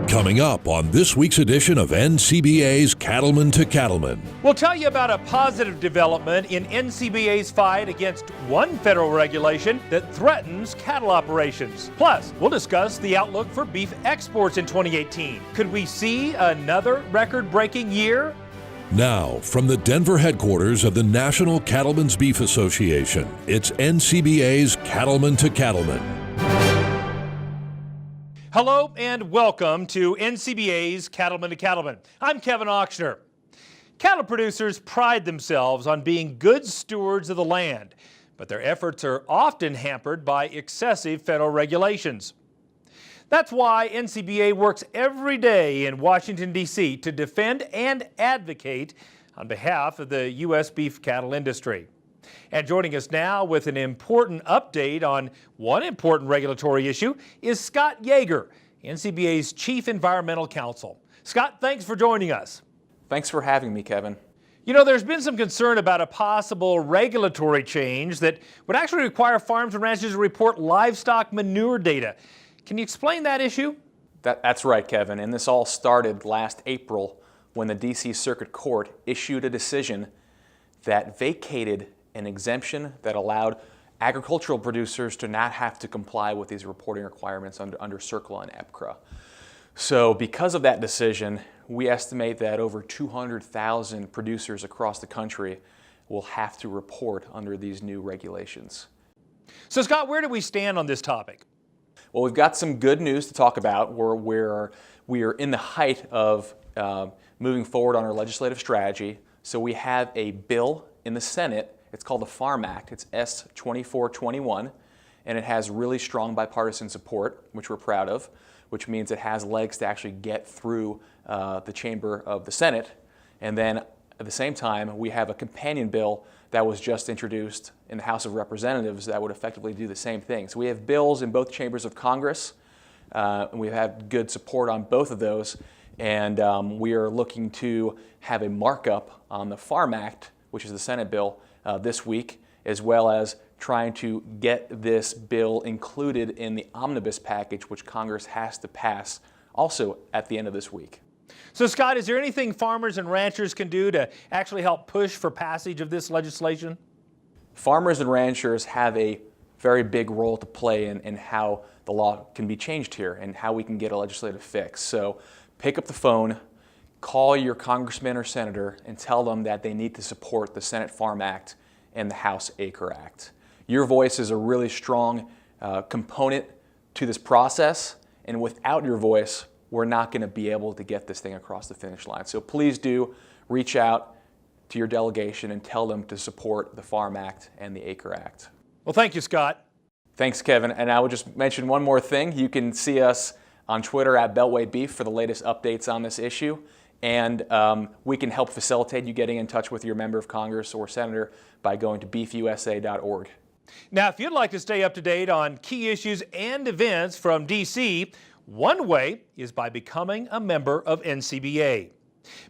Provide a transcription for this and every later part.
Coming up on this week's edition of NCBA's Cattlemen to Cattlemen. We'll tell you about a positive development in NCBA's fight against one federal regulation that threatens cattle operations. Plus, we'll discuss the outlook for beef exports in 2018. Could we see another record-breaking year? Now, from the Denver headquarters of the National Cattlemen's Beef Association, it's NCBA's Cattlemen to Cattlemen. Hello and welcome to NCBA's Cattlemen to Cattlemen. I'm Kevin Ochsner. Cattle producers pride themselves on being good stewards of the land, but their efforts are often hampered by excessive federal regulations. That's why NCBA works every day in Washington, D.C. to defend and advocate on behalf of the U.S. beef cattle industry. And joining us now with an important update on one important regulatory issue is Scott Yeager, NCBA's Chief Environmental Counsel. Scott, thanks for joining us. Thanks for having me, Kevin. You know, there's been some concern about a possible regulatory change that would actually require farms and ranches to report livestock manure data. Can you explain that issue? That's right, Kevin. And this all started last April when the D.C. Circuit Court issued a decision that vacated an exemption that allowed agricultural producers to not have to comply with these reporting requirements under CERCLA and EPCRA. So because of that decision, we estimate that over 200,000 producers across the country will have to report under these new regulations. So Scott, where do we stand on this topic? Well, we've got some good news to talk about. We are in the height of moving forward on our legislative strategy. So we have a bill in the Senate. It's called the Farm Act. It's S-2421, and it has really strong bipartisan support, which we're proud of, which means it has legs to actually get through the chamber of the Senate. And then at the same time, we have a companion bill that was just introduced in the House of Representatives that would effectively do the same thing. So we have bills in both chambers of Congress, and we've had good support on both of those. And we are looking to have a markup on the Farm Act, which is the Senate bill, this week, as well as trying to get this bill included in the omnibus package, which Congress has to pass also at the end of this week. So Scott, is there anything farmers and ranchers can do to actually help push for passage of this legislation? Farmers and ranchers have a very big role to play in how the law can be changed here and how we can get a legislative fix. So pick up the phone, call your congressman or senator and tell them that they need to support the Senate Farm Act and the House Acre Act. Your voice is a really strong component to this process, and without your voice, we're not going to be able to get this thing across the finish line. So please do reach out to your delegation and tell them to support the Farm Act and the Acre Act. Well, thank you, Scott. Thanks, Kevin. And I would just mention one more thing. You can see us on Twitter at Beltway Beef for the latest updates on this issue. And we can help facilitate you getting in touch with your member of Congress or senator by going to beefusa.org. Now, if you'd like to stay up to date on key issues and events from D.C., one way is by becoming a member of NCBA.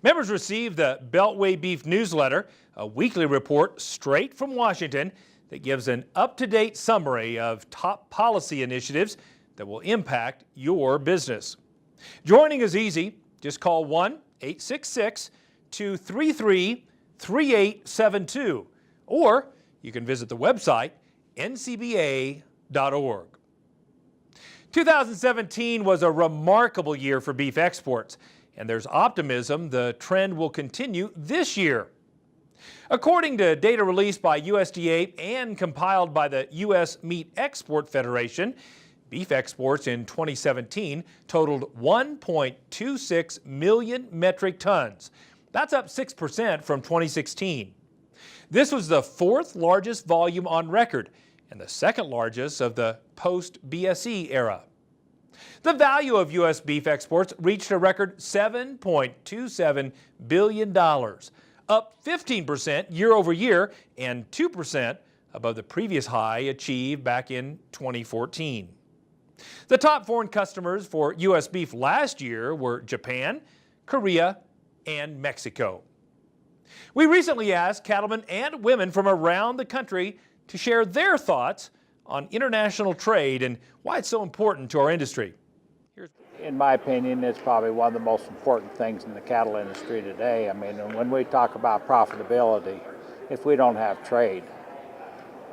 Members receive the Beltway Beef newsletter, a weekly report straight from Washington that gives an up-to-date summary of top policy initiatives that will impact your business. Joining is easy. Just call 1-866-233-3872, or you can visit the website ncba.org. 2017 was a remarkable year for beef exports, and there's optimism the trend will continue this year. According to data released by USDA and compiled by the U.S. Meat Export Federation, beef exports in 2017 totaled 1.26 million metric tons. That's up 6% from 2016. This was the fourth largest volume on record and the second largest of the post-BSE era. The value of U.S. beef exports reached a record $7.27 billion, up 15% year over year and 2% above the previous high achieved back in 2014. The top foreign customers for U.S. beef last year were Japan, Korea, and Mexico. We recently asked cattlemen and women from around the country to share their thoughts on international trade and why it's so important to our industry. in my opinion, it's probably one of the most important things in the cattle industry today. I mean, when we talk about profitability, if we don't have trade,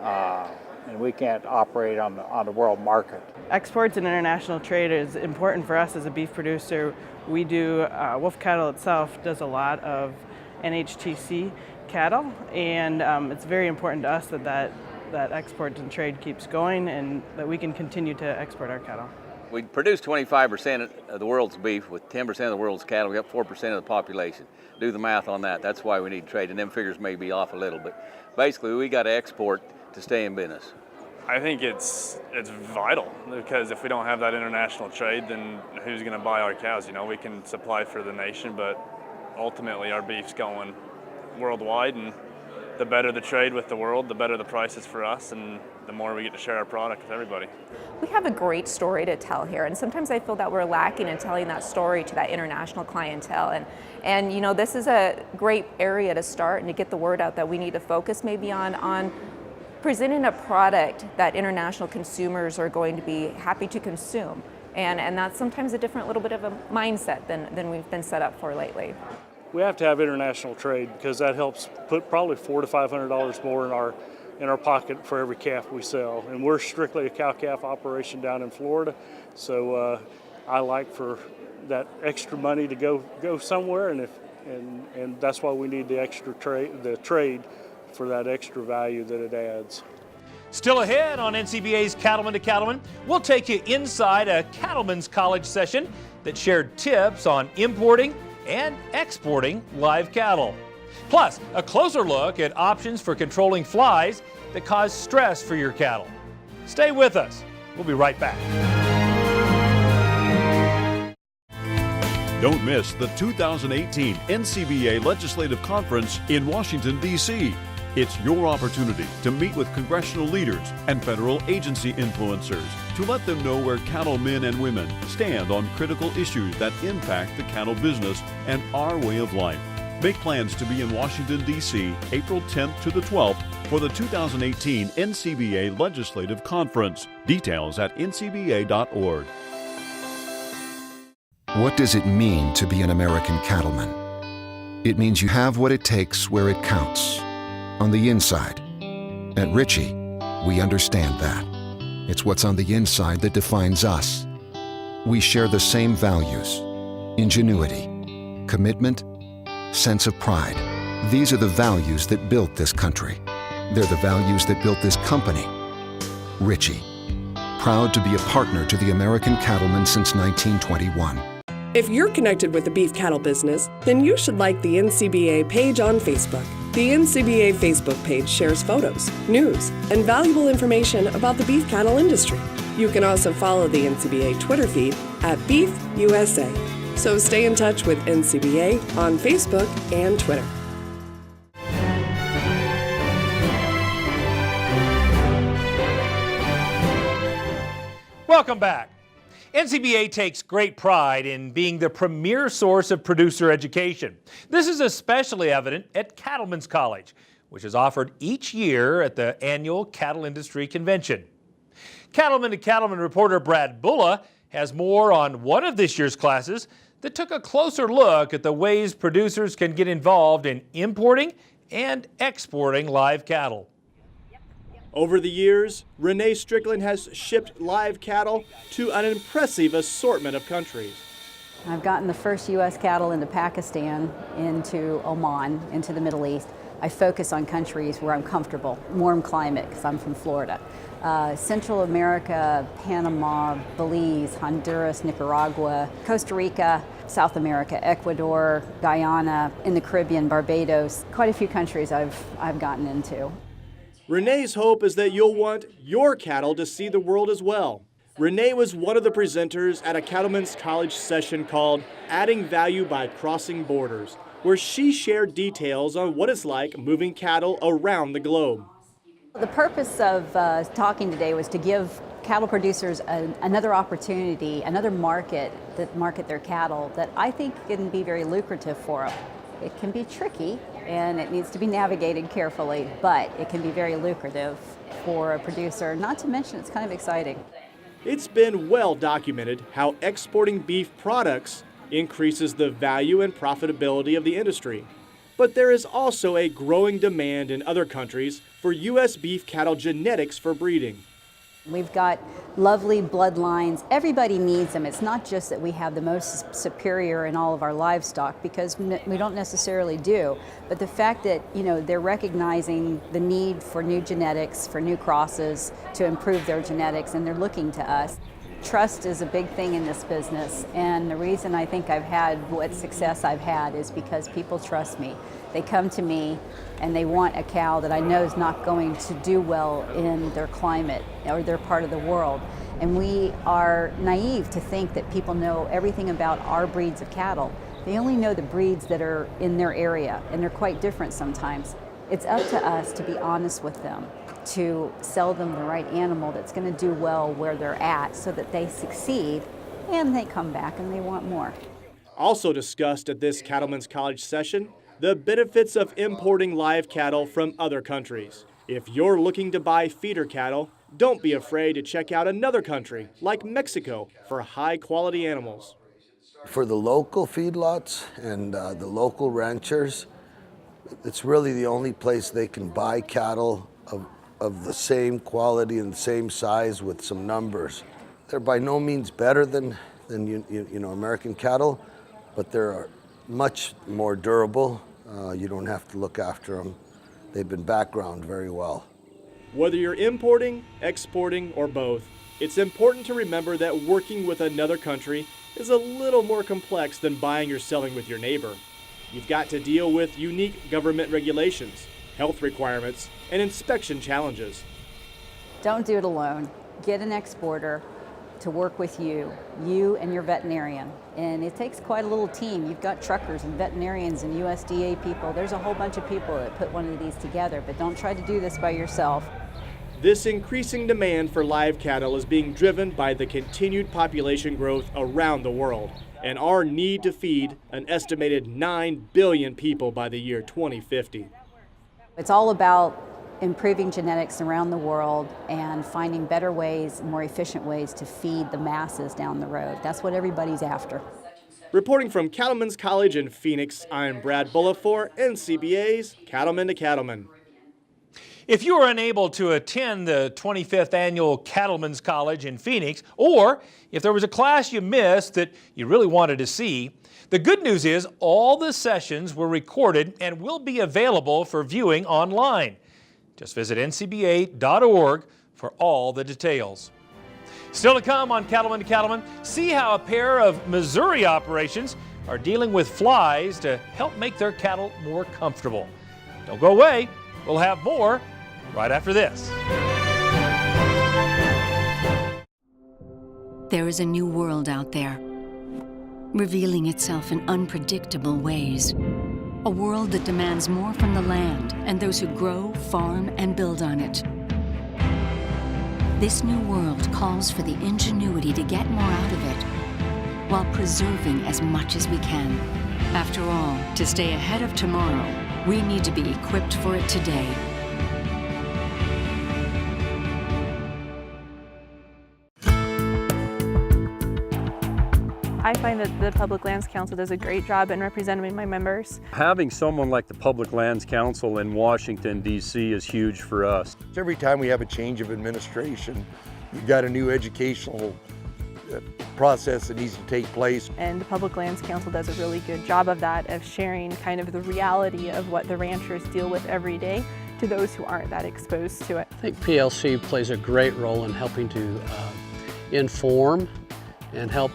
and we can't operate on the world market. Exports and international trade is important for us as a beef producer. We do, Wolf Cattle itself does a lot of NHTC cattle, and it's very important to us that export and trade keeps going and that we can continue to export our cattle. We produce 25% of the world's beef with 10% of the world's cattle. We got 4% of the population. Do the math on that. That's why we need trade, and them figures may be off a little, but basically we got to export to stay in business. I think it's vital, because if we don't have that international trade, then who's going to buy our cows? You know, we can supply for the nation, but ultimately our beef's going worldwide, and the better the trade with the world, the better the prices for us, and the more we get to share our product with everybody. We have a great story to tell here, and sometimes I feel that we're lacking in telling that story to that international clientele. And you know, this is a great area to start and to get the word out that we need to focus maybe on presenting a product that international consumers are going to be happy to consume. And that's sometimes a different little bit of a mindset than we've been set up for lately. We have to have international trade because that helps put probably $400 to $500 more in our pocket for every calf we sell. And we're strictly a cow-calf operation down in Florida, so I like for that extra money to go somewhere, and that's why we need the extra trade for that extra value that it adds. Still ahead on NCBA's Cattlemen to Cattlemen, we'll take you inside a Cattlemen's College session that shared tips on importing and exporting live cattle. Plus, a closer look at options for controlling flies that cause stress for your cattle. Stay with us. We'll be right back. Don't miss the 2018 NCBA Legislative Conference in Washington, D.C. It's your opportunity to meet with congressional leaders and federal agency influencers to let them know where cattlemen and women stand on critical issues that impact the cattle business and our way of life. Make plans to be in Washington, D.C. April 10th to the 12th for the 2018 NCBA Legislative Conference. Details at ncba.org. What does it mean to be an American cattleman? It means you have what it takes where it counts. On the inside. At Ritchie, we understand that. It's what's on the inside that defines us. We share the same values: ingenuity, commitment, sense of pride. These are the values that built this country. They're the values that built this company. Ritchie, proud to be a partner to the American cattlemen since 1921. If you're connected with the beef cattle business, then you should like the NCBA page on Facebook. The NCBA Facebook page shares photos, news, and valuable information about the beef cattle industry. You can also follow the NCBA Twitter feed at Beef USA. So stay in touch with NCBA on Facebook and Twitter. Welcome back. NCBA takes great pride in being the premier source of producer education. This is especially evident at Cattlemen's College, which is offered each year at the annual Cattle Industry Convention. Cattlemen to Cattlemen reporter Brad Bulla has more on one of this year's classes that took a closer look at the ways producers can get involved in importing and exporting live cattle. Over the years, Renee Strickland has shipped live cattle to an impressive assortment of countries. I've gotten the first U.S. cattle into Pakistan, into Oman, into the Middle East. I focus on countries where I'm comfortable, warm climate, because I'm from Florida. Central America, Panama, Belize, Honduras, Nicaragua, Costa Rica, South America, Ecuador, Guyana, in the Caribbean, Barbados. Quite a few countries I've gotten into. Renee's hope is that you'll want your cattle to see the world as well. Renee was one of the presenters at a Cattlemen's College session called Adding Value by Crossing Borders, where she shared details on what it's like moving cattle around the globe. The purpose of talking today was to give cattle producers another opportunity, another market that market their cattle that I think can be very lucrative for them. It can be tricky and it needs to be navigated carefully, but it can be very lucrative for a producer, not to mention it's kind of exciting. It's been well documented how exporting beef products increases the value and profitability of the industry. But there is also a growing demand in other countries for U.S. beef cattle genetics for breeding. We've got lovely bloodlines. Everybody needs them. It's not just that we have the most superior in all of our livestock, because we don't necessarily do, but the fact that, they're recognizing the need for new genetics, for new crosses to improve their genetics, and they're looking to us. Trust is a big thing in this business, and the reason I think I've had what success I've had is because people trust me. They come to me and they want a cow that I know is not going to do well in their climate or their part of the world. And we are naive to think that people know everything about our breeds of cattle. They only know the breeds that are in their area, and they're quite different sometimes. It's up to us to be honest with them, to sell them the right animal that's going to do well where they're at so that they succeed and they come back and they want more. Also discussed at this Cattlemen's College session, the benefits of importing live cattle from other countries. If you're looking to buy feeder cattle, don't be afraid to check out another country like Mexico for high-quality animals. For the local feedlots and the local ranchers, it's really the only place they can buy cattle of the same quality and the same size with some numbers. They're by no means better than American cattle, but they're much more durable. You don't have to look after them. They've been background very well. Whether you're importing, exporting, or both, it's important to remember that working with another country is a little more complex than buying or selling with your neighbor. You've got to deal with unique government regulations, health requirements, and inspection challenges. Don't do it alone. Get an exporter to work with you and your veterinarian. And it takes quite a little team. You've got truckers and veterinarians and USDA people. There's a whole bunch of people that put one of these together, but don't try to do this by yourself. This increasing demand for live cattle is being driven by the continued population growth around the world and our need to feed an estimated 9 billion people by the year 2050. It's all about improving genetics around the world and finding better ways, more efficient ways to feed the masses down the road. That's what everybody's after. Reporting from Cattlemen's College in Phoenix, I'm Brad Bullough for NCBA's Cattlemen to Cattlemen. If you are unable to attend the 25th Annual Cattlemen's College in Phoenix, or if there was a class you missed that you really wanted to see, the good news is all the sessions were recorded and will be available for viewing online. Just visit ncba.org for all the details. Still to come on Cattlemen to Cattlemen, see how a pair of Missouri operations are dealing with flies to help make their cattle more comfortable. Don't go away. We'll have more right after this. There is a new world out there, revealing itself in unpredictable ways. A world that demands more from the land and those who grow, farm, and build on it. This new world calls for the ingenuity to get more out of it, while preserving as much as we can. After all, to stay ahead of tomorrow, we need to be equipped for it today. I find that the Public Lands Council does a great job in representing my members. Having someone like the Public Lands Council in Washington, D.C. is huge for us. Every time we have a change of administration, we've got a new educational process that needs to take place. And the Public Lands Council does a really good job of that, of sharing kind of the reality of what the ranchers deal with every day to those who aren't that exposed to it. I think PLC plays a great role in helping to inform and help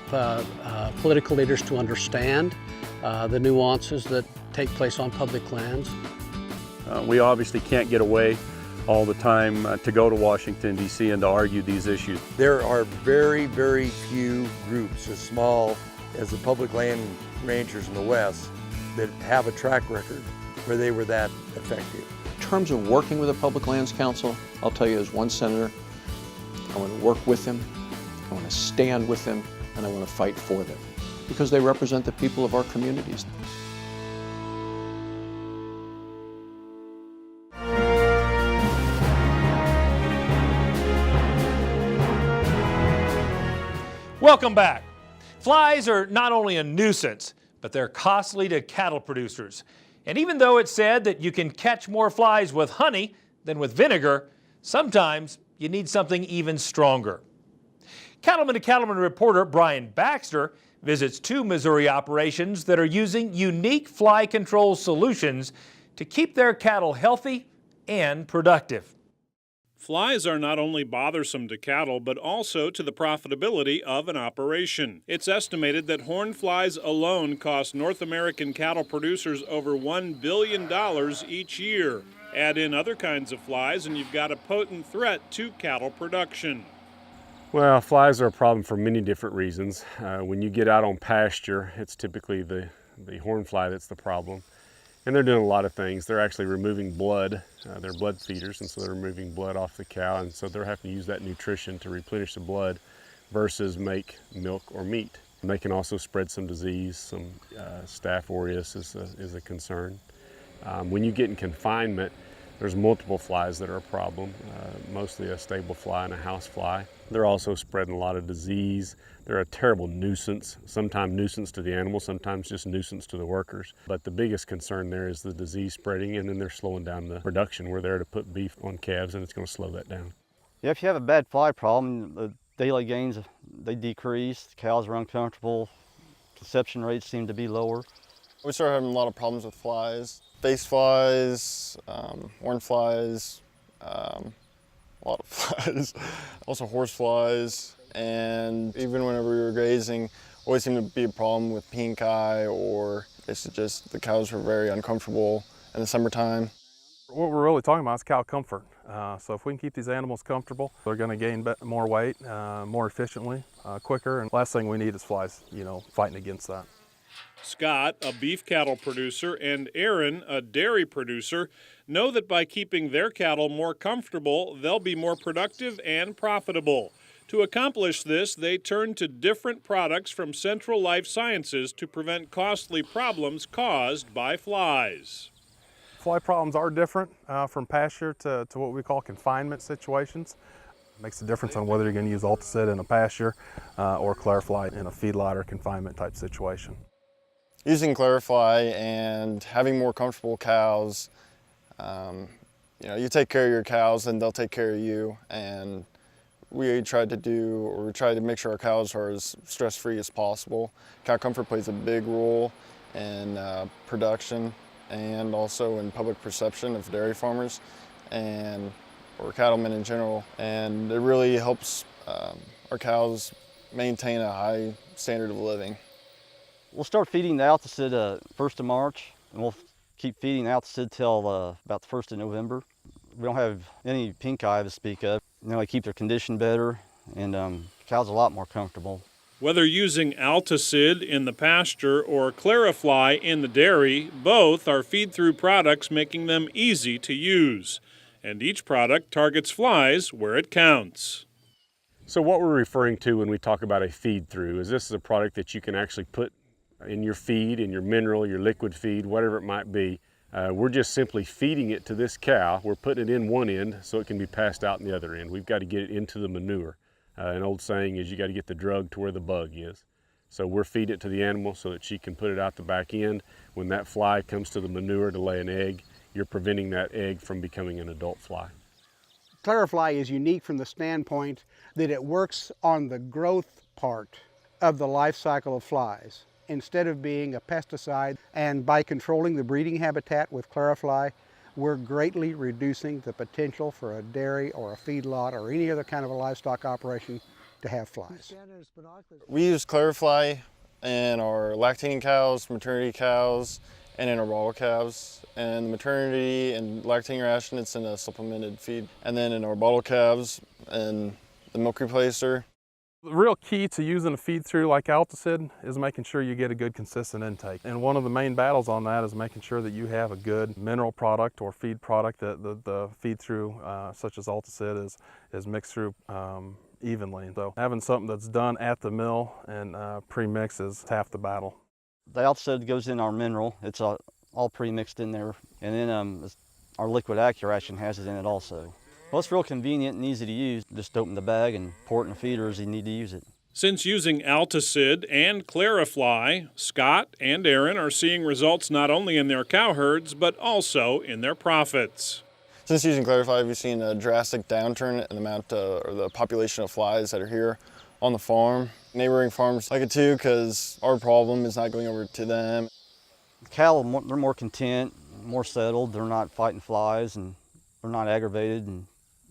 political leaders to understand the nuances that take place on public lands. We obviously can't get away all the time to go to Washington, D.C. and to argue these issues. There are very, very few groups as small as the public land ranchers in the West that have a track record where they were that effective. In terms of working with the Public Lands Council, I'll tell you as one senator, I want to work with them, I want to stand with them, and I want to fight for them because they represent the people of our communities. Welcome back. Flies are not only a nuisance, but they're costly to cattle producers. And even though it's said that you can catch more flies with honey than with vinegar, sometimes you need something even stronger. Cattleman to Cattleman reporter Brian Baxter visits 2 Missouri operations that are using unique fly control solutions to keep their cattle healthy and productive. Flies are not only bothersome to cattle, but also to the profitability of an operation. It's estimated that horn flies alone cost North American cattle producers over $1 billion each year. Add in other kinds of flies and you've got a potent threat to cattle production. Well, flies are a problem for many different reasons. When you get out on pasture, it's typically the horn fly that's the problem. And they're doing a lot of things. They're actually removing blood. They're blood feeders, and so they're removing blood off the cow, and so they're having to use that nutrition to replenish the blood versus make milk or meat. And they can also spread some disease. Some Staph aureus is a concern. When you get in confinement, there's multiple flies that are a problem, mostly a stable fly and a house fly. They're also spreading a lot of disease. They're a terrible nuisance, sometimes nuisance to the animals, sometimes just nuisance to the workers. But the biggest concern there is the disease spreading, and then they're slowing down the production. We're there to put beef on calves, and it's going to slow that down. Yeah, if you have a bad fly problem, the daily gains, they decrease, the cows are uncomfortable, conception rates seem to be lower. We started having a lot of problems with flies. Face flies, horn flies, a lot of flies, also horse flies, and even whenever we were grazing, always seemed to be a problem with pink eye, or it's just the cows were very uncomfortable in the summertime. What we're really talking about is cow comfort. So if we can keep these animals comfortable, they're going to gain more weight, more efficiently, quicker, and last thing we need is flies, fighting against that. Scott, a beef cattle producer, and Aaron, a dairy producer, know that by keeping their cattle more comfortable, they'll be more productive and profitable. To accomplish this, they turn to different products from Central Life Sciences to prevent costly problems caused by flies. Fly problems are different from pasture to what we call confinement situations. It makes a difference on whether you're going to use Alticid in a pasture or Clarifly in a feedlot or confinement type situation. Using Clarifly and having more comfortable cows, you take care of your cows and they'll take care of you. And we try to make sure our cows are as stress-free as possible. Cow comfort plays a big role in production and also in public perception of dairy farmers or cattlemen in general. And it really helps our cows maintain a high standard of living. We'll start feeding the Alticid 1st of March, and we'll keep feeding the Alticid till about the 1st of November. We don't have any pink eye to speak of. They keep their condition better, and cows are a lot more comfortable. Whether using Alticid in the pasture or Clarifly in the dairy, both are feed-through products, making them easy to use. And each product targets flies where it counts. So what we're referring to when we talk about a feed-through is this is a product that you can actually put in your feed, in your mineral, your liquid feed, whatever it might be. We're just simply feeding it to this cow. We're putting it in one end so it can be passed out in the other end. We've got to get it into the manure. An old saying is you got to get the drug to where the bug is. So we're feeding it to the animal so that she can put it out the back end. When that fly comes to the manure to lay an egg, you're preventing that egg from becoming an adult fly. Clarifly is unique from the standpoint that it works on the growth part of the life cycle of flies instead of being a pesticide. And by controlling the breeding habitat with Clarifly, we're greatly reducing the potential for a dairy or a feedlot or any other kind of a livestock operation to have flies. We use Clarifly in our lactating cows, maternity cows, and in our bottle calves. And the maternity and lactating ration, it's in a supplemented feed. And then in our bottle calves and the milk replacer. The real key to using a feed-through like Alticid is making sure you get a good consistent intake. And one of the main battles on that is making sure that you have a good mineral product or feed product that the feed-through, such as Alticid, is mixed through evenly. So having something that's done at the mill and pre-mix is half the battle. The Alticid goes in our mineral. It's all pre-mixed in there. And then our liquid Accuration has it in it also. Well, it's real convenient and easy to use. Just open the bag and pour it in the feeder as you need to use it. Since using Alticid and Clarifly, Scott and Aaron are seeing results not only in their cow herds, but also in their profits. Since using Clarifly, we've seen a drastic downturn in the amount or the population of flies that are here on the farm. Neighboring farms like it too, because our problem is not going over to them. Cattle, they're more content, more settled. They're not fighting flies, and they're not aggravated, and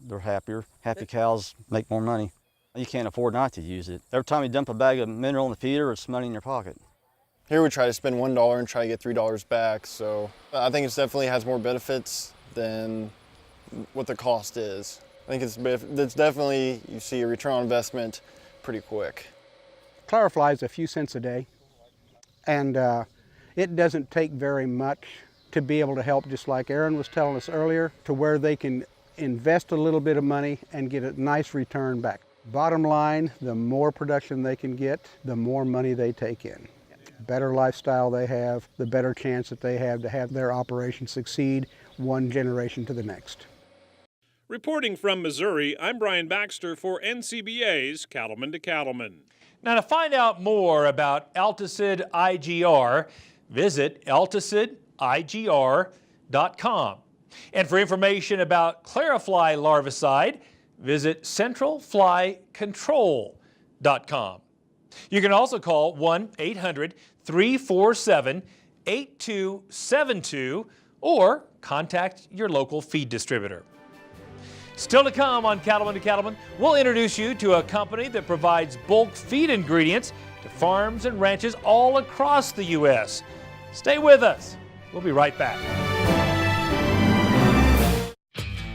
they're happier. Happy cows make more money. You can't afford not to use it. Every time you dump a bag of mineral in the feeder, it's money in your pocket. Here we try to spend $1 and try to get $3 back, so I think it definitely has more benefits than what the cost is. I think it's definitely, you see a return on investment pretty quick. Clarifly is a few cents a day, and it doesn't take very much to be able to help, just like Aaron was telling us earlier, to where they can invest a little bit of money and get a nice return back. Bottom line, the more production they can get, the more money they take in. The better lifestyle they have, the better chance that they have to have their operation succeed one generation to the next. Reporting from Missouri, I'm Brian Baxter for NCBA's Cattlemen to Cattlemen. Now, to find out more about Alticid IGR, visit AlticidIGR.com. And for information about Clarifly larvicide, visit CentralFlyControl.com. You can also call 1-800-347-8272 or contact your local feed distributor. Still to come on Cattlemen to Cattlemen, we'll introduce you to a company that provides bulk feed ingredients to farms and ranches all across the U.S. Stay with us. We'll be right back.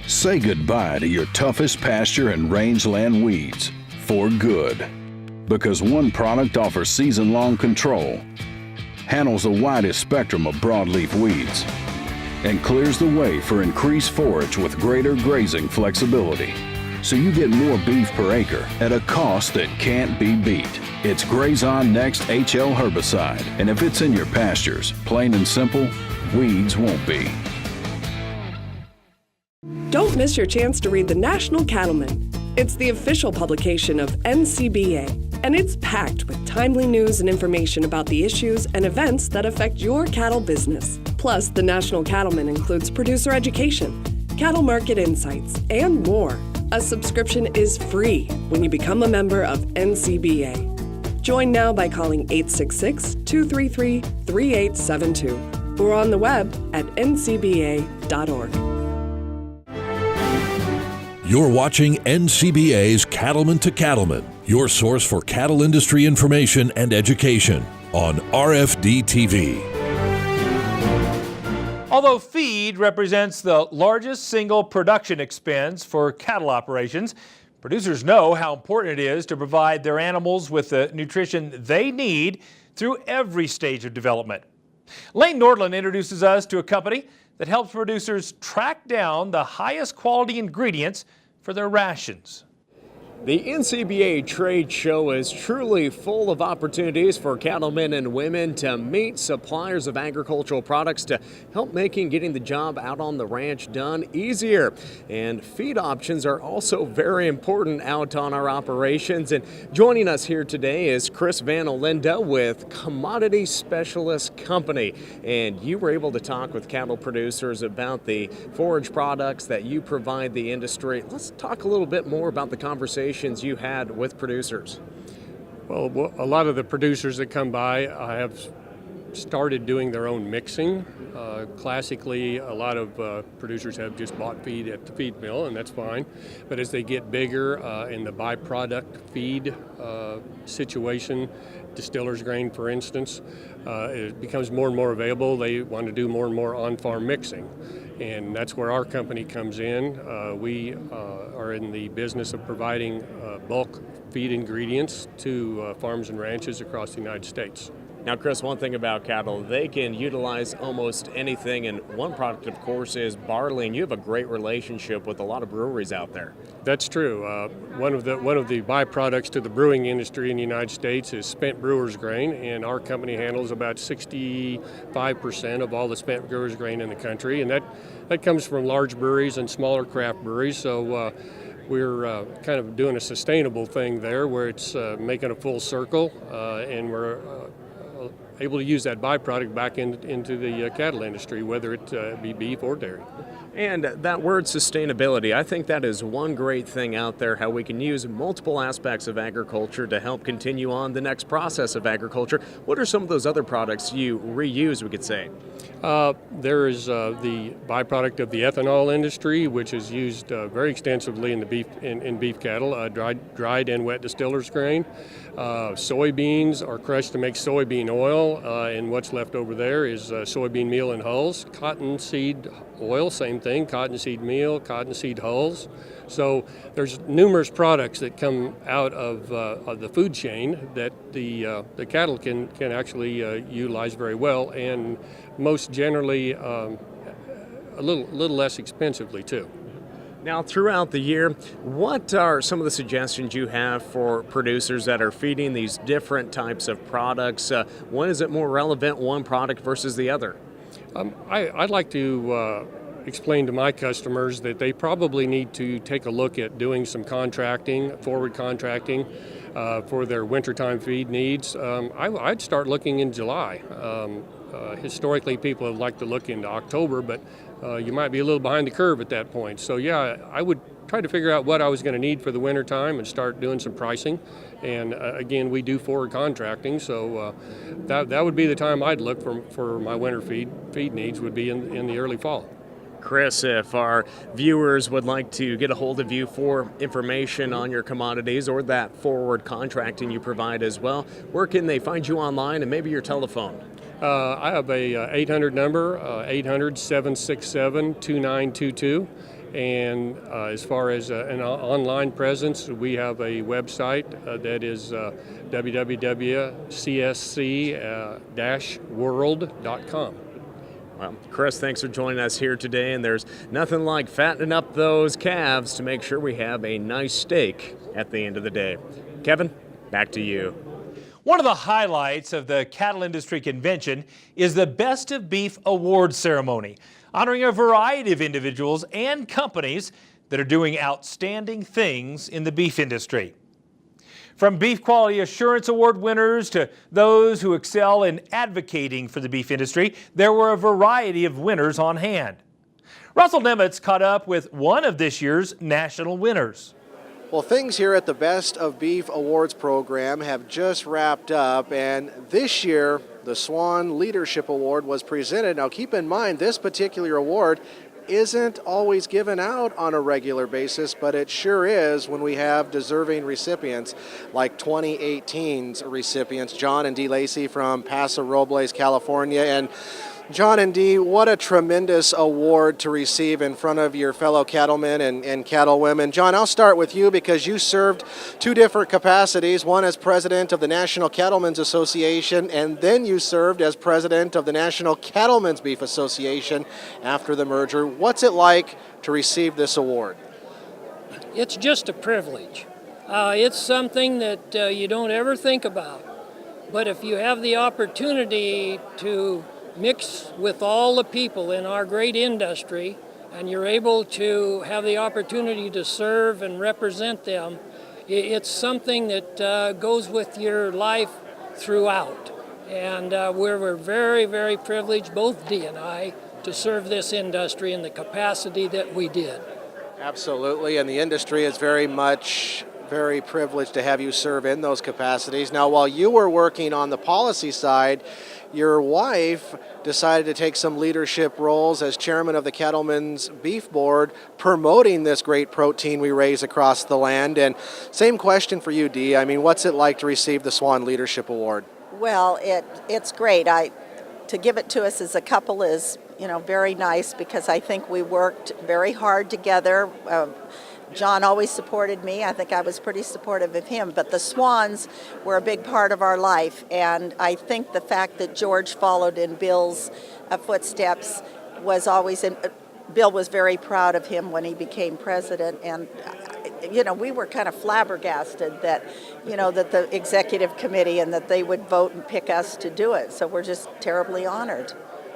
Say goodbye to your toughest pasture and rangeland weeds for good. Because one product offers season-long control, handles the widest spectrum of broadleaf weeds, and clears the way for increased forage with greater grazing flexibility. So you get more beef per acre at a cost that can't be beat. It's Graze On Next HL herbicide, and if it's in your pastures, plain and simple, weeds won't be. Don't miss your chance to read the National Cattlemen. It's the official publication of NCBA, and it's packed with timely news and information about the issues and events that affect your cattle business. Plus, the National Cattlemen includes producer education, cattle market insights, and more. A subscription is free when you become a member of NCBA. Join now by calling 866-233-3872 or on the web at ncba.org. You're watching NCBA's Cattlemen to Cattlemen, your source for cattle industry information and education on RFD TV. Although feed represents the largest single production expense for cattle operations, producers know how important it is to provide their animals with the nutrition they need through every stage of development. Lane Nordland introduces us to a company that helps producers track down the highest quality ingredients for their rations. The NCBA trade show is truly full of opportunities for cattlemen and women to meet suppliers of agricultural products to help making getting the job out on the ranch done easier. And feed options are also very important out on our operations. And joining us here today is Chris Van Olinda with Commodity Specialist Company. And you were able to talk with cattle producers about the forage products that you provide the industry. Let's talk a little bit more about the conversation you had with producers. Well, a lot of the producers that come by have started doing their own mixing. Classically, a lot of producers have just bought feed at the feed mill, and that's fine. But as they get bigger in the byproduct feed situation, distiller's grain, for instance, it becomes more and more available. They want to do more and more on-farm mixing. And that's where our company comes in. We are in the business of providing bulk feed ingredients to farms and ranches across the United States. Now, Chris, one thing about cattle, they can utilize almost anything, and one product, of course, is barley, and you have a great relationship with a lot of breweries out there. That's true. One of the byproducts to the brewing industry in the United States is spent brewer's grain, and our company handles about 65% of all the spent brewer's grain in the country, and that comes from large breweries and smaller craft breweries. So we're kind of doing a sustainable thing there where it's making a full circle, and we're able to use that byproduct back into the cattle industry, whether it be beef or dairy. And that word sustainability, I think that is one great thing out there, how we can use multiple aspects of agriculture to help continue on the next process of agriculture. What are some of those other products you reuse, we could say? There is the byproduct of the ethanol industry, which is used very extensively in the beef cattle, dried and wet distillers grain. Soybeans are crushed to make soybean oil, and what's left over there is soybean meal and hulls. Cottonseed oil, same thing, cottonseed meal, cottonseed hulls. So there's numerous products that come out of the food chain that the cattle can actually utilize very well, and most generally a little less expensively too. Now, throughout the year, what are some of the suggestions you have for producers that are feeding these different types of products? When is it more relevant, one product versus the other? I'd like to explain to my customers that they probably need to take a look at doing some contracting, forward contracting for their wintertime feed needs. I'd start looking in July. Historically, people have liked to look into October, but you might be a little behind the curve at that point. So yeah, I would try to figure out what I was going to need for the winter time and start doing some pricing. And again, we do forward contracting, so that would be the time I'd look for my winter feed needs would be in the early fall. Chris, if our viewers would like to get a hold of you for information on your commodities or that forward contracting you provide as well, where can they find you online and maybe your telephone? I have a 800 number, 800-767-2922. And as far as an online presence, we have a website that is www.csc-world.com. Well, Chris, thanks for joining us here today, and there's nothing like fattening up those calves to make sure we have a nice steak at the end of the day. Kevin, back to you. One of the highlights of the Cattle Industry Convention is the Best of Beef Awards ceremony, honoring a variety of individuals and companies that are doing outstanding things in the beef industry. From Beef Quality Assurance Award winners to those who excel in advocating for the beef industry, there were a variety of winners on hand. Russell Nemitz caught up with one of this year's national winners. Well, things here at the Best of Beef Awards program have just wrapped up, and this year the Swan Leadership Award was presented. Now keep in mind, this particular award isn't always given out on a regular basis, but it sure is when we have deserving recipients like 2018's recipients, John and Dee Lacey from Paso Robles, California. And John and Dee, what a tremendous award to receive in front of your fellow cattlemen and cattlewomen. John, I'll start with you because you served two different capacities, one as president of the National Cattlemen's Association, and then you served as president of the National Cattlemen's Beef Association after the merger. What's it like to receive this award? It's just a privilege. It's something that you don't ever think about. But if you have the opportunity to mix with all the people in our great industry, and you're able to have the opportunity to serve and represent them, it's something that goes with your life throughout. And we're very, very privileged, both Dee and I, to serve this industry in the capacity that we did. Absolutely, and the industry is very privileged to have you serve in those capacities. Now, while you were working on the policy side, your wife decided to take some leadership roles as chairman of the Cattlemen's Beef Board, promoting this great protein we raise across the land. And same question for you, Dee. I mean, what's it like to receive the Swan Leadership Award? Well, it's great. To give it to us as a couple is, very nice because I think we worked very hard together. John always supported me. I think I was pretty supportive of him. But the Swans were a big part of our life. And I think the fact that George followed in Bill's footsteps was always, Bill was very proud of him when he became president. And, we were kind of flabbergasted that, that the executive committee and that they would vote and pick us to do it. So we're just terribly honored.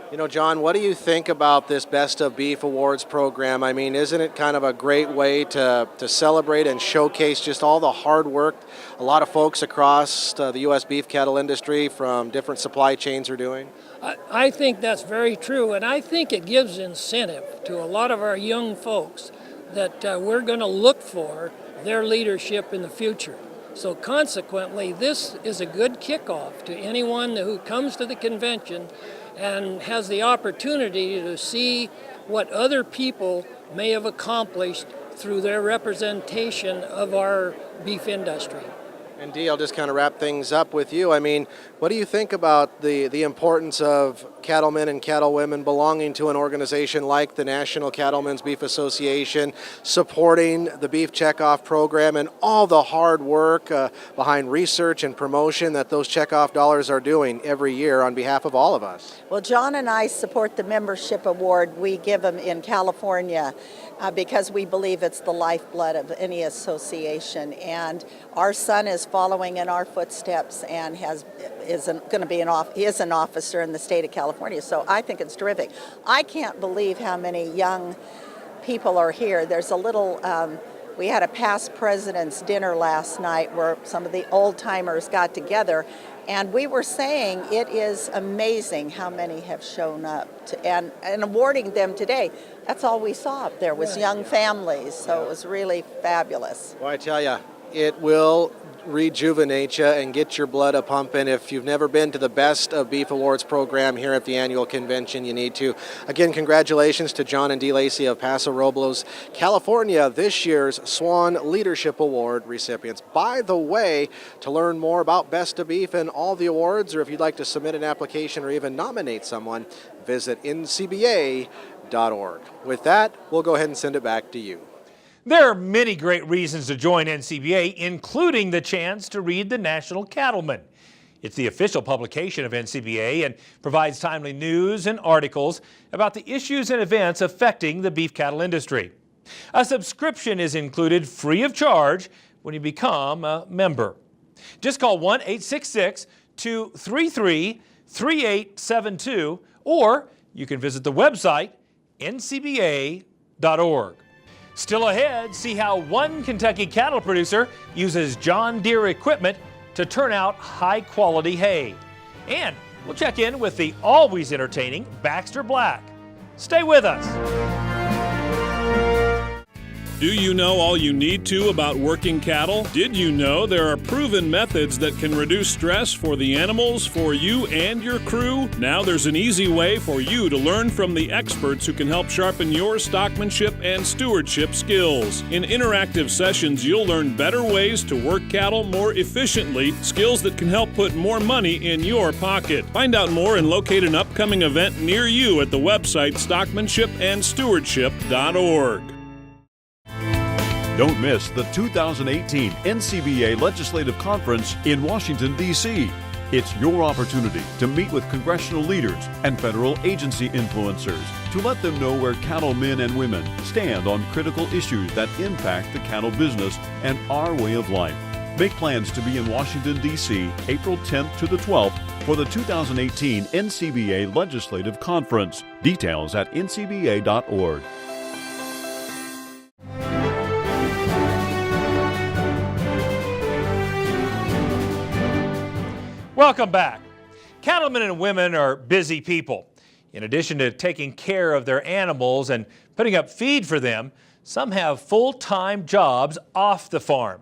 You know, John, what do you think about this Best of Beef Awards program? I mean, isn't it kind of a great way to celebrate and showcase just all the hard work a lot of folks across the U.S. beef cattle industry from different supply chains are doing? I think that's very true, and I think it gives incentive to a lot of our young folks that we're going to look for their leadership in the future. So consequently, this is a good kickoff to anyone who comes to the convention and has the opportunity to see what other people may have accomplished through their representation of our beef industry. And Dee, I'll just kind of wrap things up with you. I mean, what do you think about the importance of cattlemen and cattlewomen belonging to an organization like the National Cattlemen's Beef Association, supporting the Beef Checkoff program and all the hard work behind research and promotion that those checkoff dollars are doing every year on behalf of all of us? Well, John and I support the membership award we give them in California because we believe it's the lifeblood of any association. And our son is following in our footsteps and is an officer in the state of California. So I think it's terrific. I can't believe how many young people are here. There's a little, we had a past president's dinner last night where some of the old timers got together, and we were saying it is amazing how many have shown up and awarding them today. That's all we saw up there was young families, so it was really fabulous. Well, I tell you, it will rejuvenate you and get your blood a-pumping. If you've never been to the Best of Beef Awards program here at the annual convention, you need to. Again, congratulations to John and Dee Lacey of Paso Robles, California, this year's Swan Leadership Award recipients. By the way, to learn more about Best of Beef and all the awards, or if you'd like to submit an application or even nominate someone, visit ncba.org. With that, we'll go ahead and send it back to you. There are many great reasons to join NCBA, including the chance to read the National Cattlemen. It's the official publication of NCBA and provides timely news and articles about the issues and events affecting the beef cattle industry. A subscription is included free of charge when you become a member. Just call 1-866-233-3872, or you can visit the website ncba.org. Still ahead, see how one Kentucky cattle producer uses John Deere equipment to turn out high-quality hay. And we'll check in with the always entertaining Baxter Black. Stay with us. Do you know all you need to about working cattle? Did you know there are proven methods that can reduce stress for the animals, for you and your crew? Now there's an easy way for you to learn from the experts who can help sharpen your stockmanship and stewardship skills. In interactive sessions, you'll learn better ways to work cattle more efficiently, skills that can help put more money in your pocket. Find out more and locate an upcoming event near you at the website stockmanshipandstewardship.org. Don't miss the 2018 NCBA Legislative Conference in Washington, D.C. It's your opportunity to meet with congressional leaders and federal agency influencers to let them know where cattlemen and women stand on critical issues that impact the cattle business and our way of life. Make plans to be in Washington, D.C. April 10th to the 12th for the 2018 NCBA Legislative Conference. Details at ncba.org. Welcome back. Cattlemen and women are busy people. In addition to taking care of their animals and putting up feed for them, some have full-time jobs off the farm.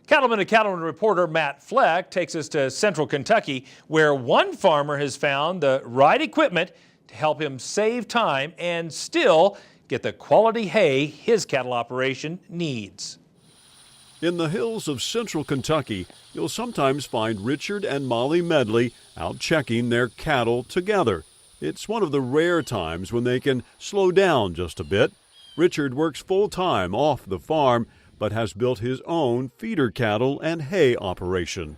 Cattleman to Cattleman reporter Matt Fleck takes us to central Kentucky, where one farmer has found the right equipment to help him save time and still get the quality hay his cattle operation needs. In the hills of central Kentucky, you'll sometimes find Richard and Molly Medley out checking their cattle together. It's one of the rare times when they can slow down just a bit. Richard works full-time off the farm, but has built his own feeder cattle and hay operation.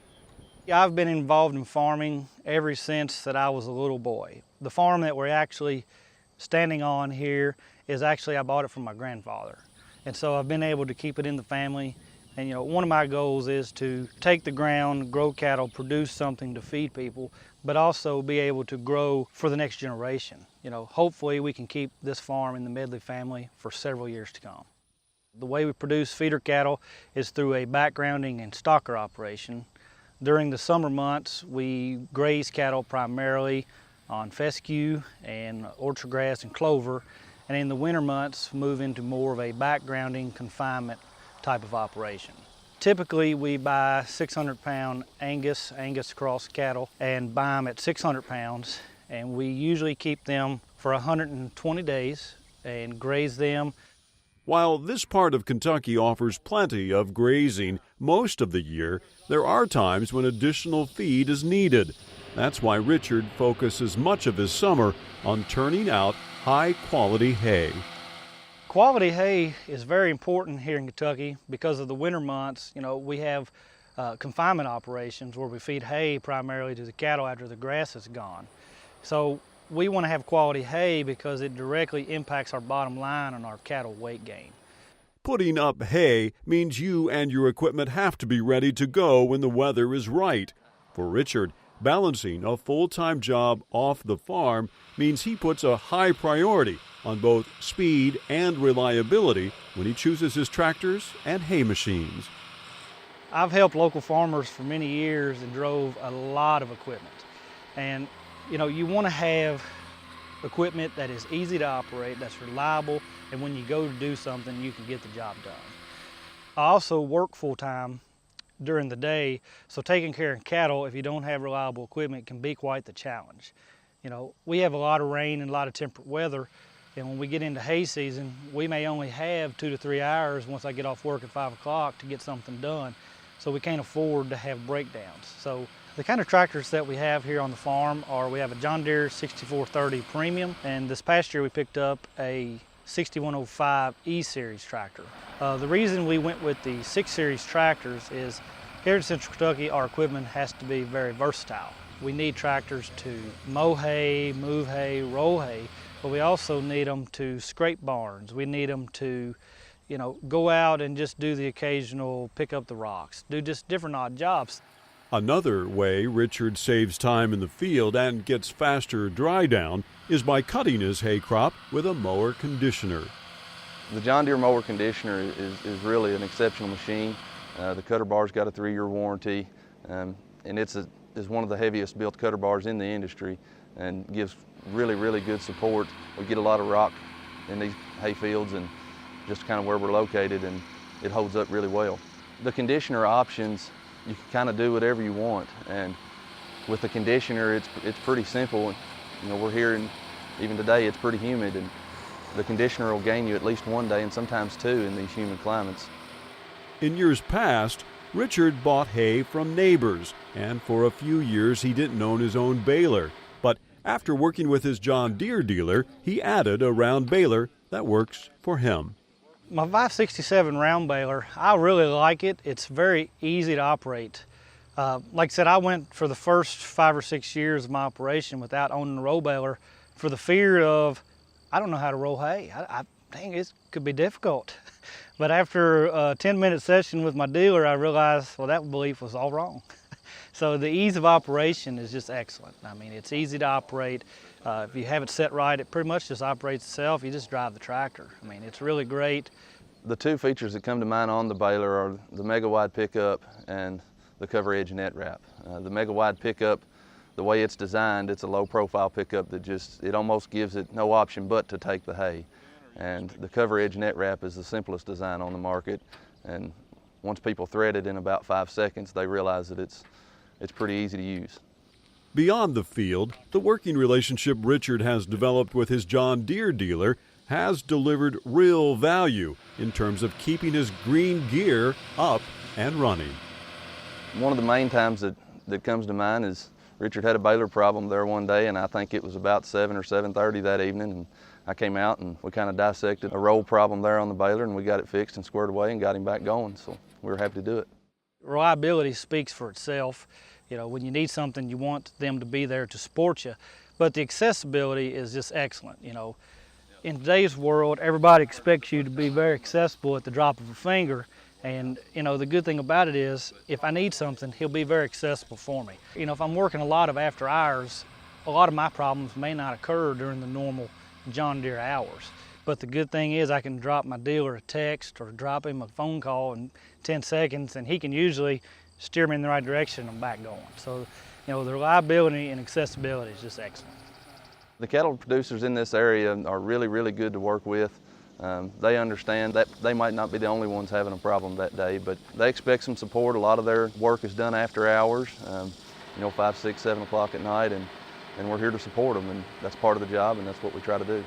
I've been involved in farming ever since that I was a little boy. The farm that we're actually standing on here is actually, I bought it from my grandfather. And so I've been able to keep it in the family. And one of my goals is to take the ground, grow cattle, produce something to feed people but also be able to grow for the next generation. You know, hopefully we can keep this farm in the Medley family for several years to come. The way we produce feeder cattle is through a backgrounding and stocker operation. During the summer months, we graze cattle primarily on fescue and orchard grass and clover, and in the winter months move into more of a backgrounding confinement type of operation. Typically we buy 600-pound Angus cross cattle and buy them at 600 pounds, and we usually keep them for 120 days and graze them. While this part of Kentucky offers plenty of grazing most of the year, there are times when additional feed is needed. That's why Richard focuses much of his summer on turning out high-quality hay. Quality hay is very important here in Kentucky because of the winter months. You know, we have confinement operations where we feed hay primarily to the cattle after the grass is gone. So we want to have quality hay because it directly impacts our bottom line and our cattle weight gain. Putting up hay means you and your equipment have to be ready to go when the weather is right. For Richard, balancing a full-time job off the farm means he puts a high priority on both speed and reliability when he chooses his tractors and hay machines. I've helped local farmers for many years and drove a lot of equipment. And you know, you want to have equipment that is easy to operate, that's reliable, and when you go to do something, you can get the job done. I also work full-time during the day, so taking care of cattle, if you don't have reliable equipment, can be quite the challenge. You know, we have a lot of rain and a lot of temperate weather, and when we get into hay season, we may only have 2 to 3 hours once I get off work at 5 o'clock to get something done, so we can't afford to have breakdowns. So the kind of tractors that we have here on the farm are, we have a John Deere 6430 Premium, and this past year we picked up a 6105 E-Series tractor. The reason we went with the 6 Series tractors is here in Central Kentucky our equipment has to be very versatile. We need tractors to mow hay, move hay, roll hay, but we also need them to scrape barns. We need them to, you know, go out and just do the occasional pick up the rocks, do just different odd jobs. Another way Richard saves time in the field and gets faster dry down is by cutting his hay crop with a mower conditioner. The John Deere mower conditioner is really an exceptional machine. The cutter bar's got a 3-year warranty, and it's one of the heaviest built cutter bars in the industry and gives really good support. We get a lot of rock in these hay fields and just kind of where we're located, and it holds up really well. The conditioner options, you can kind of do whatever you want, and with the conditioner it's pretty simple. You know, we're here, and even today it's pretty humid, and the conditioner will gain you at least 1 day and sometimes 2 in these humid climates. In years past, Richard bought hay from neighbors, and for a few years he didn't own his own baler. But after working with his John Deere dealer, he added a round baler that works for him. My 567 round baler, I really like it. It's very easy to operate. Like I said, I went for the first 5 or 6 years of my operation without owning a roll baler for the fear of, I don't know how to roll hay. I think it could be difficult. But after a 10-minute session with my dealer, I realized, well, that belief was all wrong. So the ease of operation is just excellent. I mean, it's easy to operate. If you have it set right, it pretty much just operates itself. You just drive the tractor. I mean, it's really great. The 2 features that come to mind on the baler are the mega wide pickup and the cover edge net wrap. The mega wide pickup, the way it's designed, it's a low profile pickup that it almost gives it no option but to take the hay. And the cover edge net wrap is the simplest design on the market, and once people thread it in about 5 seconds, they realize that it's pretty easy to use. Beyond the field, the working relationship Richard has developed with his John Deere dealer has delivered real value in terms of keeping his green gear up and running. One of the main times that comes to mind is Richard had a baler problem there one day, and I think it was about 7 or 7:30 that evening, and I came out and we kind of dissected a roll problem there on the baler, and we got it fixed and squared away and got him back going, so we were happy to do it. Reliability speaks for itself. You know, when you need something, you want them to be there to support you, but the accessibility is just excellent. You know, in today's world, everybody expects you to be very accessible at the drop of a finger, And you know, the good thing about it is, if I need something, he'll be very accessible for me. You know, if I'm working a lot of after hours, a lot of my problems may not occur during the normal John Deere hours. But the good thing is I can drop my dealer a text or drop him a phone call in 10 seconds, and he can usually steer me in the right direction and I'm back going. So, you know, the reliability and accessibility is just excellent. The cattle producers in this area are really, really good to work with. They understand that they might not be the only ones having a problem that day, but they expect some support. A lot of their work is done after hours, you know, 5, 6, 7 o'clock at night, and we're here to support them, and that's part of the job, and that's what we try to do.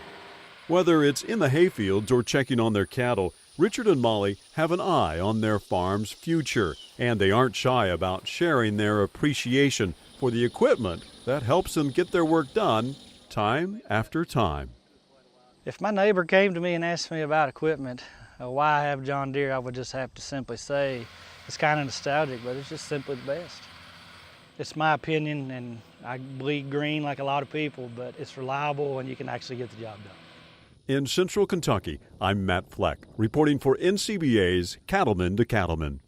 Whether it's in the hayfields or checking on their cattle, Richard and Molly have an eye on their farm's future, and they aren't shy about sharing their appreciation for the equipment that helps them get their work done time after time. If my neighbor came to me and asked me about equipment, why I have John Deere, I would just have to simply say it's kind of nostalgic, but it's just simply the best. It's my opinion, and I bleed green like a lot of people, but it's reliable and you can actually get the job done. In Central Kentucky, I'm Matt Fleck, reporting for NCBA's Cattlemen to Cattlemen.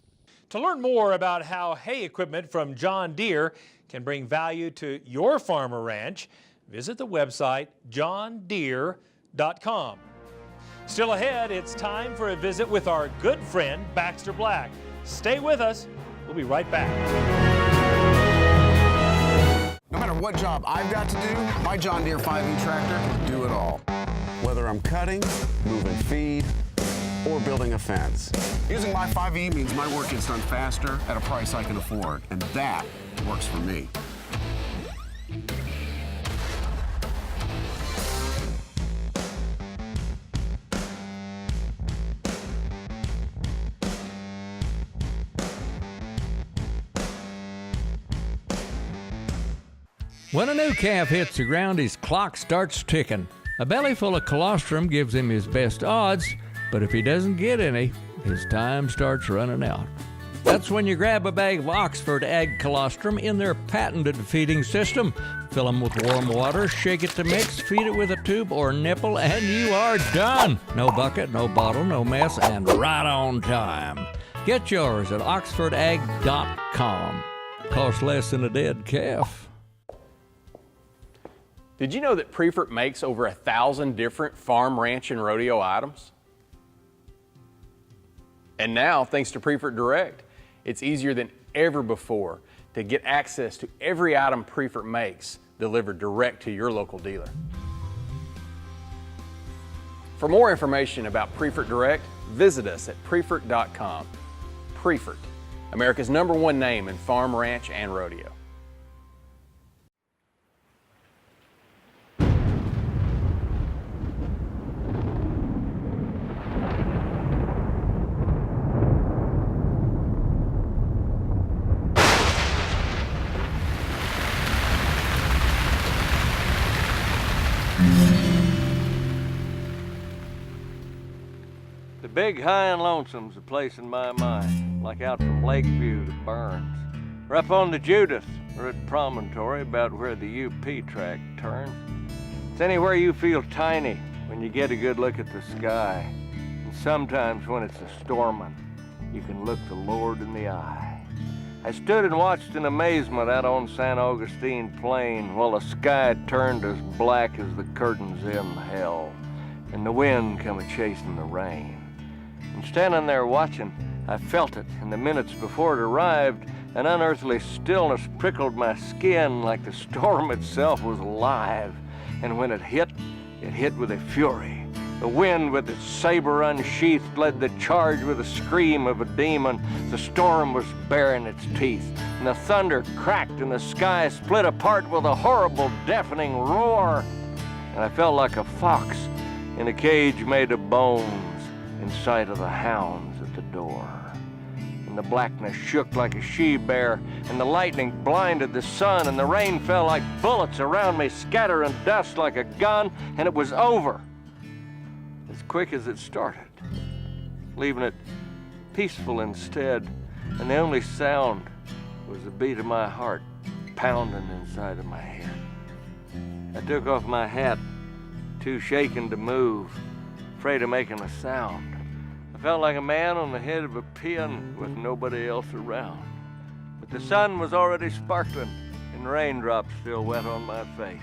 To learn more about how hay equipment from John Deere can bring value to your farm or ranch, visit the website johndeere.com. Still ahead, it's time for a visit with our good friend Baxter Black. Stay with us. We'll be right back. No matter what job I've got to do, my John Deere 5E tractor can do it all. Whether I'm cutting, moving feed, or building a fence. Using my 5E means my work gets done faster at a price I can afford, and that works for me. When a new calf hits the ground, his clock starts ticking. A belly full of colostrum gives him his best odds, but if he doesn't get any, his time starts running out. That's when you grab a bag of Oxford Ag Colostrum in their patented feeding system. Fill them with warm water, shake it to mix, feed it with a tube or nipple, and you are done. No bucket, no bottle, no mess, and right on time. Get yours at oxfordag.com. Costs less than a dead calf. Did you know that Prefert makes over 1,000 different farm, ranch, and rodeo items? And now, thanks to Prefert Direct, it's easier than ever before to get access to every item Prefert makes delivered direct to your local dealer. For more information about Prefert Direct, visit us at prefert.com. Prefert, America's #1 name in farm, ranch, and rodeo. The Big High and Lonesome's a place in my mind, like out from Lakeview to Burns, or up on the Judith, or at Promontory, about where the UP track turns. It's anywhere you feel tiny when you get a good look at the sky, and sometimes when it's a storming, you can look the Lord in the eye. I stood and watched in amazement out on San Augustine Plain while the sky turned as black as the curtains in hell, and the wind come a-chasing the rain. And standing there watching, I felt it, in the minutes before it arrived, an unearthly stillness prickled my skin like the storm itself was alive. And when it hit with a fury. The wind with its saber unsheathed led the charge with the scream of a demon. The storm was baring its teeth, and the thunder cracked and the sky split apart with a horrible, deafening roar. And I felt like a fox in a cage made of bones in sight of the hounds at the door. And the blackness shook like a she-bear, and the lightning blinded the sun, and the rain fell like bullets around me, scattering dust like a gun, and it was over as quick as it started, leaving it peaceful instead, and the only sound was the beat of my heart pounding inside of my head. I took off my hat, too shaken to move, afraid of making a sound. I felt like a man on the head of a pin with nobody else around. But the sun was already sparkling and raindrops still wet on my face.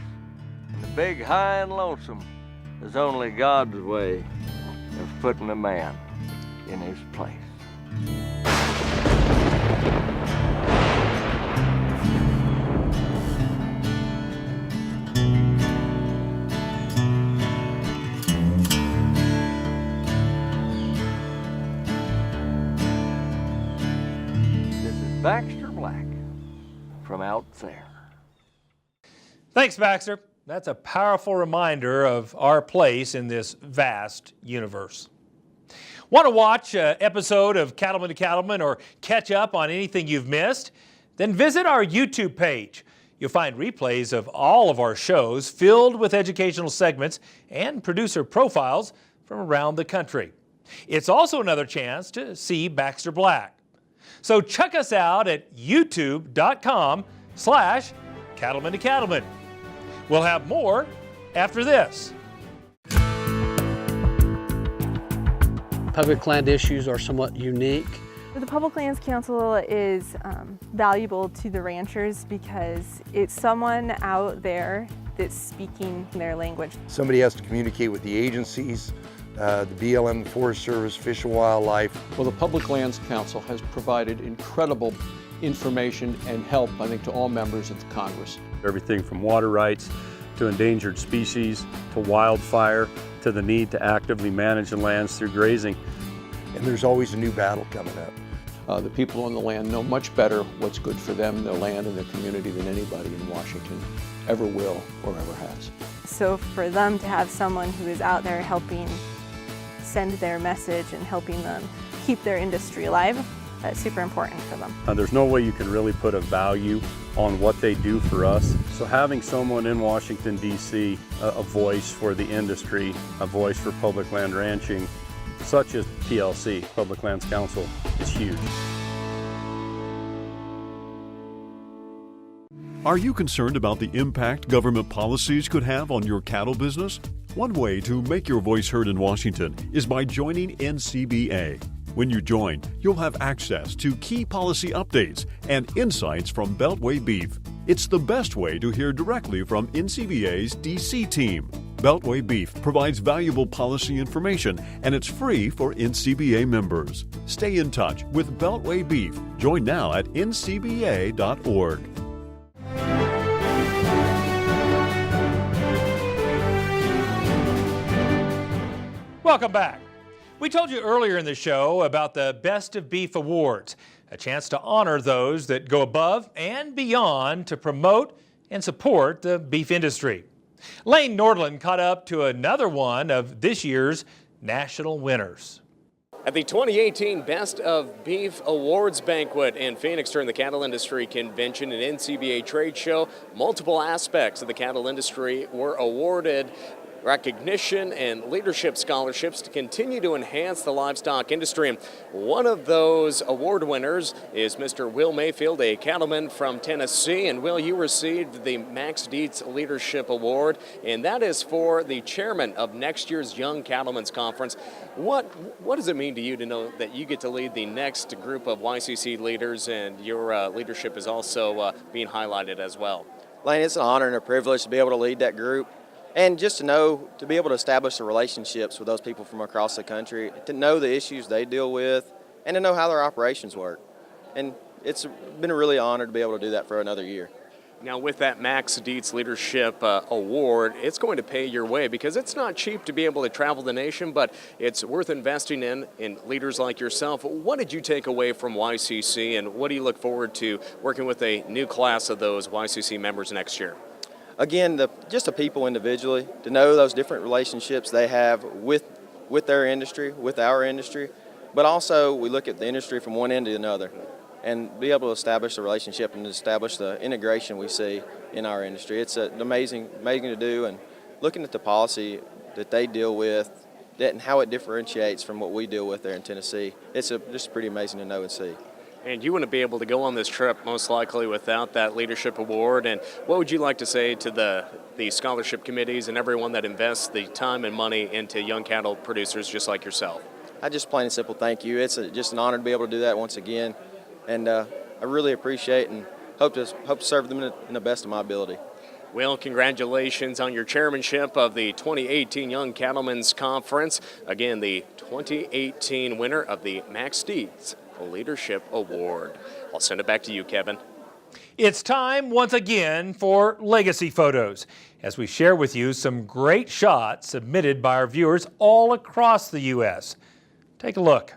And the big high and lonesome is only God's way of putting a man in his place. Baxter Black from out there. Thanks, Baxter. That's a powerful reminder of our place in this vast universe. Want to watch an episode of Cattlemen to Cattlemen or catch up on anything you've missed? Then visit our YouTube page. You'll find replays of all of our shows filled with educational segments and producer profiles from around the country. It's also another chance to see Baxter Black. So check us out at youtube.com/Cattlemen to Cattlemen. We'll have more after this. Public land issues are somewhat unique. The Public Lands Council is valuable to the ranchers because it's someone out there that's speaking their language. Somebody has to communicate with the agencies, the BLM, Forest Service, Fish and Wildlife. Well, the Public Lands Council has provided incredible information and help, I think, to all members of the Congress. Everything from water rights to endangered species to wildfire to the need to actively manage the lands through grazing. And there's always a new battle coming up. The people on the land know much better what's good for them, their land, and their community than anybody in Washington ever will or ever has. So for them to have someone who is out there helping send their message and helping them keep their industry alive, that's super important for them. There's no way you can really put a value on what they do for us. So having someone in Washington, D.C., a voice for the industry, a voice for public land ranching, such as PLC, Public Lands Council, is huge. Are you concerned about the impact government policies could have on your cattle business? One way to make your voice heard in Washington is by joining NCBA. When you join, you'll have access to key policy updates and insights from Beltway Beef. It's the best way to hear directly from NCBA's DC team. Beltway Beef provides valuable policy information, and it's free for NCBA members. Stay in touch with Beltway Beef. Join now at ncba.org. Welcome back. We told you earlier in the show about the Best of Beef Awards, a chance to honor those that go above and beyond to promote and support the beef industry. Lane Nordland caught up to another one of this year's national winners. At the 2018 Best of Beef Awards Banquet in Phoenix during the Cattle Industry Convention and NCBA trade show, multiple aspects of the cattle industry were awarded recognition and leadership scholarships to continue to enhance the livestock industry. And one of those award winners is Mr. Will Mayfield, a cattleman from Tennessee. And Will, you received the Max Dietz Leadership Award, and that is for the chairman of next year's Young Cattlemen's Conference. What does it mean to you to know that you get to lead the next group of YCC leaders, and your leadership is also being highlighted as well? Lane, it's an honor and a privilege to be able to lead that group. And just to be able to establish the relationships with those people from across the country, to know the issues they deal with, and to know how their operations work. And it's been a really honor to be able to do that for another year. Now, with that Max Dietz Leadership Award, it's going to pay your way because it's not cheap to be able to travel the nation, but it's worth investing in leaders like yourself. What did you take away from YCC, and what do you look forward to working with a new class of those YCC members next year? Again, just the people individually, to know those different relationships they have with their industry, with our industry, but also we look at the industry from one end to another and be able to establish a relationship and establish the integration we see in our industry. It's amazing to do, and looking at the policy that they deal with and how it differentiates from what we deal with there in Tennessee, it's just pretty amazing to know and see. And you wouldn't be able to go on this trip most likely without that leadership award. And what would you like to say to the scholarship committees and everyone that invests the time and money into young cattle producers just like yourself? I just plain and simple thank you. It's just an honor to be able to do that once again, and I really appreciate and hope to serve them in the best of my ability. Well, congratulations on your chairmanship of the 2018 Young Cattlemen's Conference. Again, the 2018 winner of the Max Deeds Leadership Award. I'll send it back to you, Kevin. It's time once again for Legacy Photos, as we share with you some great shots submitted by our viewers all across the U.S. Take a look.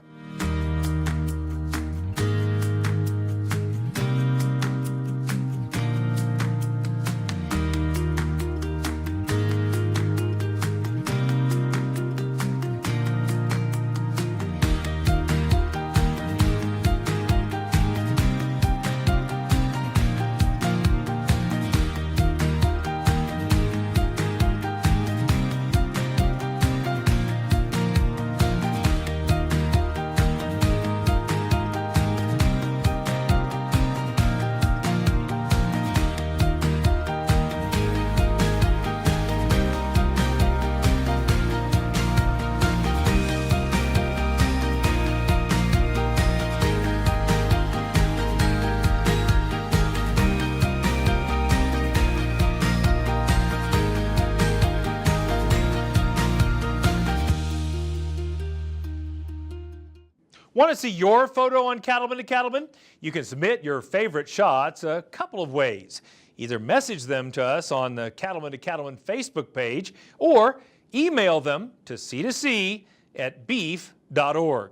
Want to see your photo on Cattlemen to Cattlemen? You can submit your favorite shots a couple of ways. Either message them to us on the Cattlemen to Cattlemen Facebook page or email them to c2c@beef.org.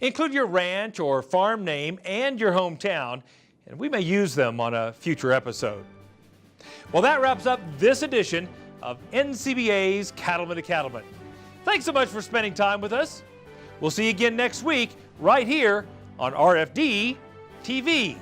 Include your ranch or farm name and your hometown, and we may use them on a future episode. Well, that wraps up this edition of NCBA's Cattlemen to Cattlemen. Thanks so much for spending time with us. We'll see you again next week right here on RFD TV.